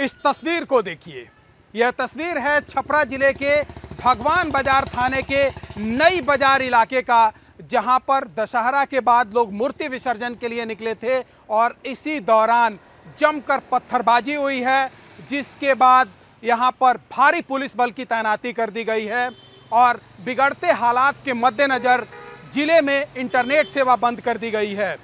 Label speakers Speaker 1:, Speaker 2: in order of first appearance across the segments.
Speaker 1: इस तस्वीर को देखिए। यह तस्वीर है छपरा जिले के भगवान बाजार थाने के नई बाजार इलाके का, जहां पर दशहरा के बाद लोग मूर्ति विसर्जन के लिए निकले थे और इसी दौरान जमकर पत्थरबाजी हुई है, जिसके बाद यहां पर भारी पुलिस बल की तैनाती कर दी गई है और बिगड़ते हालात के मद्देनज़र जिले में इंटरनेट सेवा बंद कर दी गई है।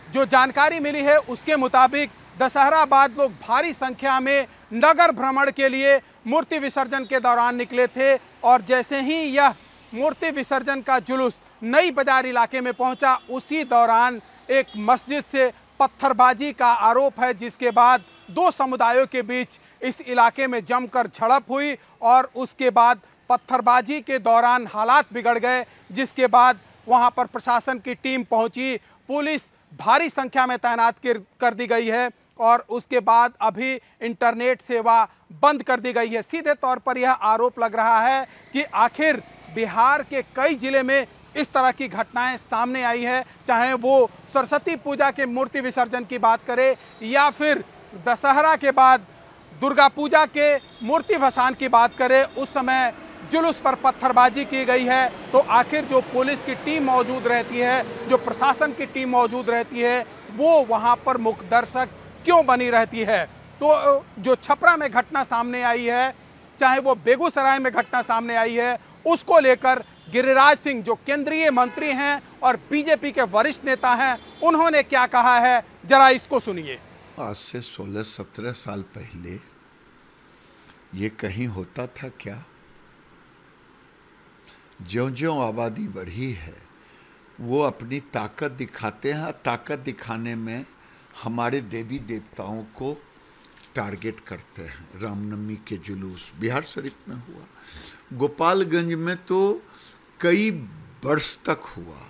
Speaker 1: जो जानकारी मिली है उसके मुताबिक दशहरा बाद लोग भारी संख्या में नगर भ्रमण के लिए मूर्ति विसर्जन के दौरान निकले थे और जैसे ही यह मूर्ति विसर्जन का जुलूस नई बाजार इलाके में पहुंचा, उसी दौरान एक मस्जिद से पत्थरबाजी का आरोप है, जिसके बाद दो समुदायों के बीच इस इलाके में जमकर झड़प हुई और उसके बाद पत्थरबाजी के दौरान हालात बिगड़ गए, जिसके बाद वहां पर प्रशासन की टीम पहुंची, पुलिस भारी संख्या में तैनात कर दी गई है और उसके बाद अभी इंटरनेट सेवा बंद कर दी गई है। सीधे तौर पर यह आरोप लग रहा है कि आखिर बिहार के कई जिले में इस तरह की घटनाएं सामने आई है, चाहे वो सरस्वती पूजा के मूर्ति विसर्जन की बात करें या फिर दशहरा के बाद दुर्गा पूजा के मूर्ति भसान की बात करें, उस समय जुलूस पर पत्थरबाजी की गई है। तो आखिर जो पुलिस की टीम मौजूद रहती है, जो प्रशासन की टीम मौजूद रहती है, वो वहाँ पर मुख्य दर्शक क्यों बनी रहती है? तो जो छपरा में घटना सामने आई है, चाहे वो बेगूसराय में घटना सामने आई है, उसको लेकर गिरिराज सिंह जो केंद्रीय मंत्री हैं और बीजेपी के वरिष्ठ नेता हैं, उन्होंने क्या कहा है, जरा इसको सुनिए।
Speaker 2: आज से 16-17 साल पहले ये कहीं होता था क्या? ज्यों-ज्यों आबादी बढ़ी है, वो अपनी ताकत दिखाते हैं। ताकत दिखाने में हमारे देवी देवताओं को टारगेट करते हैं। रामनवमी के जुलूस बिहार शरीफ में हुआ, गोपालगंज में तो कई वर्ष तक हुआ।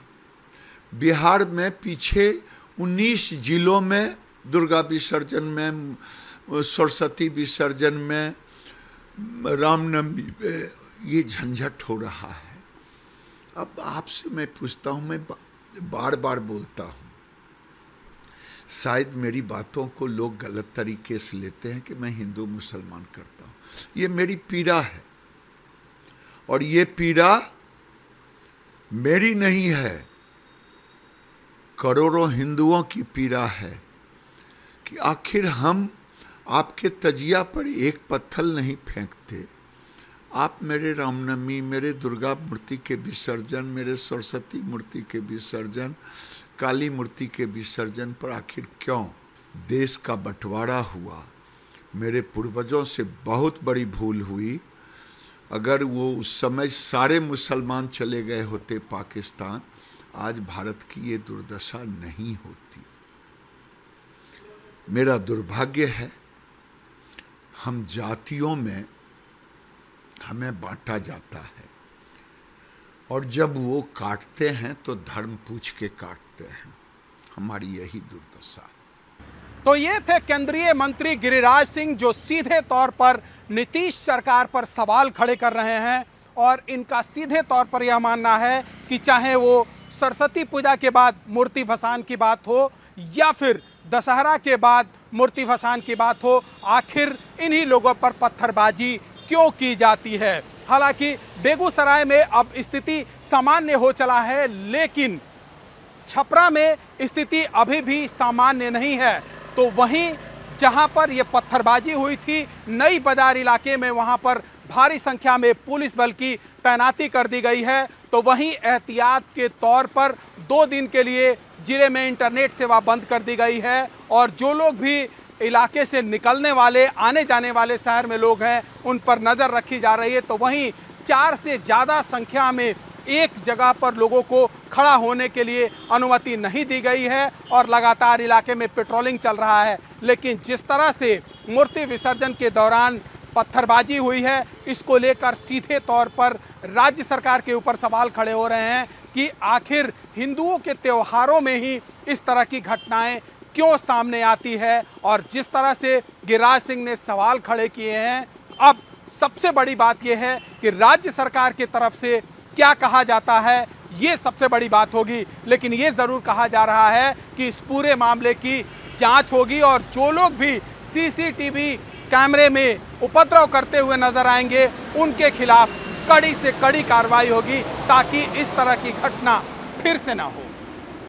Speaker 2: बिहार में पीछे 19 जिलों में दुर्गा विसर्जन में, सरस्वती विसर्जन में, रामनवमी में ये झंझट हो रहा है। अब आपसे मैं पूछता हूँ, मैं बार बार बोलता हूँ, शायद मेरी बातों को लोग गलत तरीके से लेते हैं कि मैं हिंदू मुसलमान करता हूँ। ये मेरी पीड़ा है और ये पीड़ा मेरी नहीं है, करोड़ों हिंदुओं की पीड़ा है कि आखिर हम आपके तजिया पर एक पत्थर नहीं फेंकते। आप मेरे रामनवमी, मेरे दुर्गा मूर्ति के विसर्जन, मेरे सरस्वती मूर्ति के विसर्जन, काली मूर्ति के विसर्जन पर आखिर क्यों? देश का बंटवारा हुआ, मेरे पूर्वजों से बहुत बड़ी भूल हुई। अगर वो उस समय सारे मुसलमान चले गए होते पाकिस्तान, आज भारत की ये दुर्दशा नहीं होती। मेरा दुर्भाग्य है, हम जातियों में हमें बांटा जाता है और जब वो काटते हैं तो धर्म पूछ के काटते हैं। हमारी यही दुर्दशा।
Speaker 1: तो ये थे केंद्रीय मंत्री गिरिराज सिंह, जो सीधे तौर पर नीतीश सरकार पर सवाल खड़े कर रहे हैं और इनका सीधे तौर पर यह मानना है कि चाहे वो सरस्वती पूजा के बाद मूर्ति भसान की बात हो या फिर दशहरा के बाद मूर्ति भसान की बात हो, आखिर इन्हीं लोगों पर पत्थरबाजी क्यों की जाती है। हालांकि बेगूसराय में अब स्थिति सामान्य हो चला है, लेकिन छपरा में स्थिति अभी भी सामान्य नहीं है। तो वहीं जहां पर यह पत्थरबाजी हुई थी नई बाजार इलाके में, वहां पर भारी संख्या में पुलिस बल की तैनाती कर दी गई है। तो वहीं एहतियात के तौर पर 2 दिन के लिए जिले में इंटरनेट सेवा बंद कर दी गई है और जो लोग भी इलाके से निकलने वाले, आने जाने वाले शहर में लोग हैं, उन पर नज़र रखी जा रही है। तो वहीं 4 से ज़्यादा संख्या में एक जगह पर लोगों को खड़ा होने के लिए अनुमति नहीं दी गई है और लगातार इलाके में पेट्रोलिंग चल रहा है। लेकिन जिस तरह से मूर्ति विसर्जन के दौरान पत्थरबाजी हुई है, इसको लेकर सीधे तौर पर राज्य सरकार के ऊपर सवाल खड़े हो रहे हैं कि आखिर हिंदुओं के त्योहारों में ही इस तरह की घटनाएं क्यों सामने आती है। और जिस तरह से गिरिराज सिंह ने सवाल खड़े किए हैं, अब सबसे बड़ी बात यह है कि राज्य सरकार की तरफ से क्या कहा जाता है, ये सबसे बड़ी बात होगी। लेकिन ये ज़रूर कहा जा रहा है कि इस पूरे मामले की जांच होगी और जो लोग भी सीसीटीवी कैमरे में उपद्रव करते हुए नजर आएंगे, उनके खिलाफ कड़ी से कड़ी कार्रवाई होगी ताकि इस तरह की घटना फिर से ना हो।